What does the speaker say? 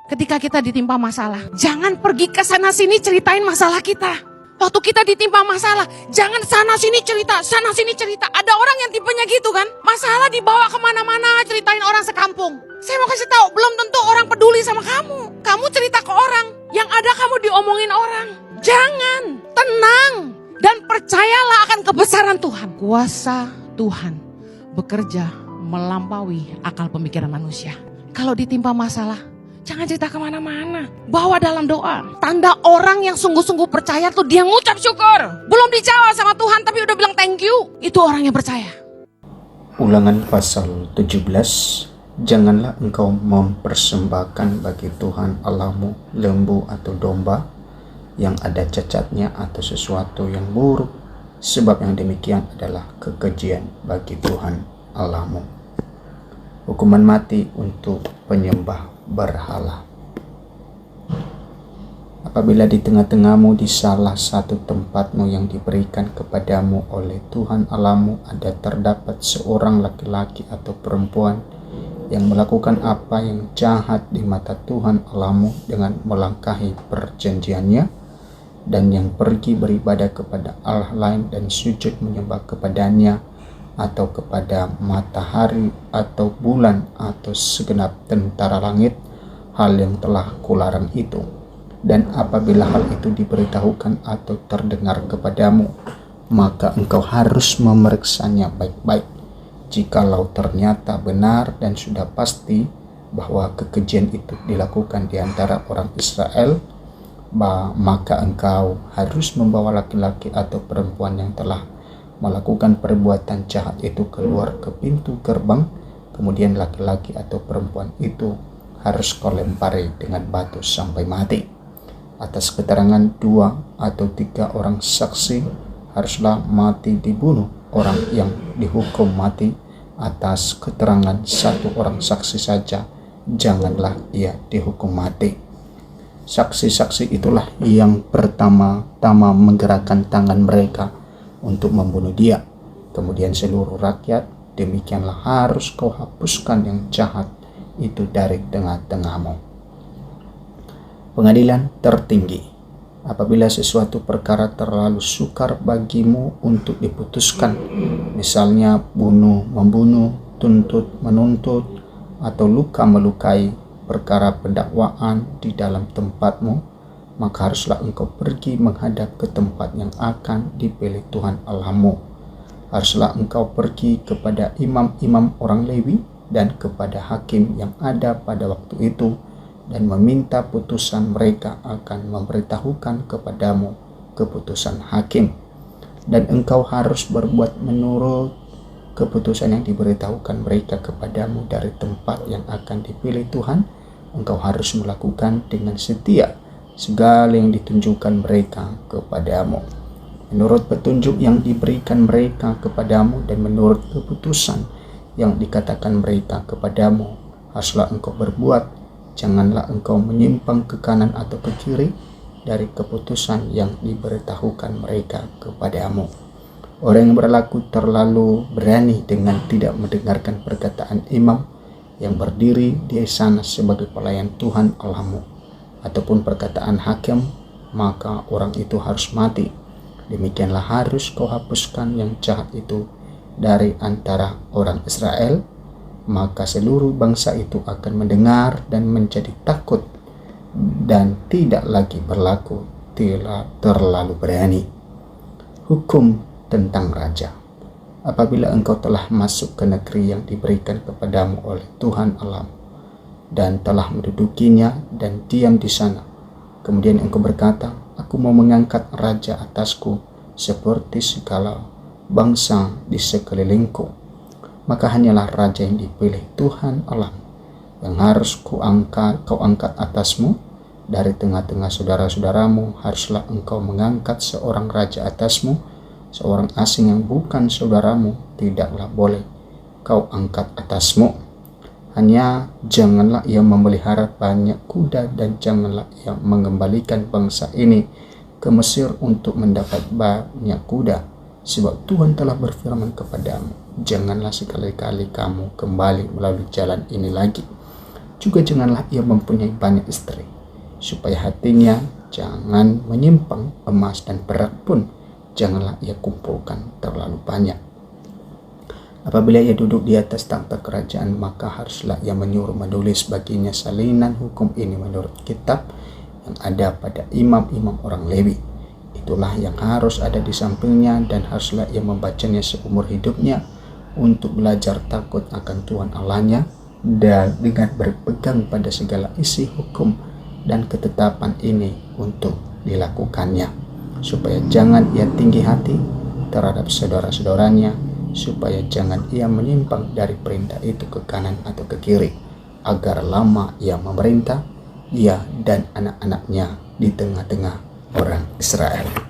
ketika kita ditimpa masalah. Jangan pergi ke sana sini ceritain masalah kita. Waktu kita ditimpa masalah, jangan sana sini cerita. Ada orang yang tipenya gitu kan. Masalah dibawa kemana-mana, ceritain orang sekampung. Saya mau kasih tahu, belum tentu orang peduli sama kamu. Kamu cerita ke orang, yang ada kamu diomongin orang. Jangan, tenang. Dan percayalah akan kebesaran Tuhan. Kuasa Tuhan bekerja melampaui akal pemikiran manusia. Kalau ditimpa masalah, jangan cerita kemana-mana. Bawa dalam doa. Tanda orang yang sungguh-sungguh percaya tuh dia ngucap syukur. Belum dijawab sama Tuhan tapi udah bilang thank you. Itu orang yang percaya. Ulangan pasal 17. Janganlah engkau mempersembahkan bagi Tuhan Allahmu lembu atau domba yang ada cacatnya atau sesuatu yang buruk, sebab yang demikian adalah kekejian bagi Tuhan Allahmu. Hukuman mati untuk penyembah berhala. Apabila di tengah-tengahmu di salah satu tempatmu yang diberikan kepadamu oleh Tuhan Allahmu ada terdapat seorang laki-laki atau perempuan yang melakukan apa yang jahat di mata Tuhan Allahmu dengan melangkahi perjanjiannya, dan yang pergi beribadah kepada Allah lain dan sujud menyembah kepadanya atau kepada matahari atau bulan atau segenap tentara langit, hal yang telah kularang itu. Dan apabila hal itu diberitahukan atau terdengar kepadamu, maka engkau harus memeriksanya baik-baik. Jikalau ternyata benar dan sudah pasti bahwa kekejian itu dilakukan di antara orang Israel, maka engkau harus membawa laki-laki atau perempuan yang telah melakukan perbuatan jahat itu keluar ke pintu gerbang. Kemudian laki-laki atau perempuan itu harus kau lempari dengan batu sampai mati. Atas keterangan 2 atau 3 orang saksi haruslah mati dibunuh. Orang yang dihukum mati atas keterangan 1 orang saksi saja, janganlah ia dihukum mati. Saksi-saksi itulah yang pertama-tama menggerakkan tangan mereka untuk membunuh dia. Kemudian seluruh rakyat, demikianlah harus kau hapuskan yang jahat itu dari tengah-tengahmu. Pengadilan tertinggi. Apabila sesuatu perkara terlalu sukar bagimu untuk diputuskan, misalnya bunuh, membunuh, tuntut, menuntut, atau luka melukai, perkara pendakwaan di dalam tempatmu, maka haruslah engkau pergi menghadap ke tempat yang akan dipilih Tuhan Allahmu. Haruslah engkau pergi kepada imam-imam orang Lewi dan kepada hakim yang ada pada waktu itu dan meminta putusan. Mereka akan memberitahukan kepadamu keputusan hakim, dan engkau harus berbuat menurut keputusan yang diberitahukan mereka kepadamu dari tempat yang akan dipilih Tuhan. Engkau harus melakukan dengan setia segala yang ditunjukkan mereka kepadamu, menurut petunjuk yang diberikan mereka kepadamu dan menurut keputusan yang dikatakan mereka kepadamu. Haruslah engkau berbuat. Janganlah engkau menyimpang ke kanan atau ke kiri dari keputusan yang diberitahukan mereka kepadamu. Orang yang berlaku terlalu berani dengan tidak mendengarkan perkataan imam yang berdiri di sana sebagai pelayan Tuhan Allahmu, ataupun perkataan hakim, maka orang itu harus mati. Demikianlah harus kau hapuskan yang jahat itu dari antara orang Israel, maka seluruh bangsa itu akan mendengar dan menjadi takut dan tidak lagi berlaku terlalu berani. Hukum tentang raja. Apabila engkau telah masuk ke negeri yang diberikan kepadamu oleh Tuhan Allah dan telah mendudukinya dan diam di sana, kemudian engkau berkata, aku mau mengangkat raja atasku seperti segala bangsa di sekelilingku, maka hanyalah raja yang dipilih Tuhan Allah yang harus kau angkat atasmu. Dari tengah-tengah saudara-saudaramu haruslah engkau mengangkat seorang raja atasmu. Seorang asing yang bukan saudaramu tidaklah boleh kau angkat atasmu. Hanya janganlah ia memelihara banyak kuda, dan janganlah ia mengembalikan bangsa ini ke Mesir untuk mendapat banyak kuda, sebab Tuhan telah berfirman kepadamu, janganlah sekali-kali kamu kembali melalui jalan ini lagi. Juga janganlah ia mempunyai banyak istri, supaya hatinya jangan menyimpang. Emas dan perak pun janganlah ia kumpulkan terlalu banyak. Apabila ia duduk di atas takhta kerajaan, maka haruslah ia menyuruh menulis baginya salinan hukum ini menurut kitab yang ada pada imam-imam orang Lewi. Itulah yang harus ada di sampingnya, dan haruslah ia membacanya seumur hidupnya untuk belajar takut akan Tuhan Allahnya, dan dengan berpegang pada segala isi hukum dan ketetapan ini untuk dilakukannya, supaya jangan ia tinggi hati terhadap saudara-saudaranya, supaya jangan ia menyimpang dari perintah itu ke kanan atau ke kiri, agar lama ia memerintah, ia dan anak-anaknya di tengah-tengah orang Israel.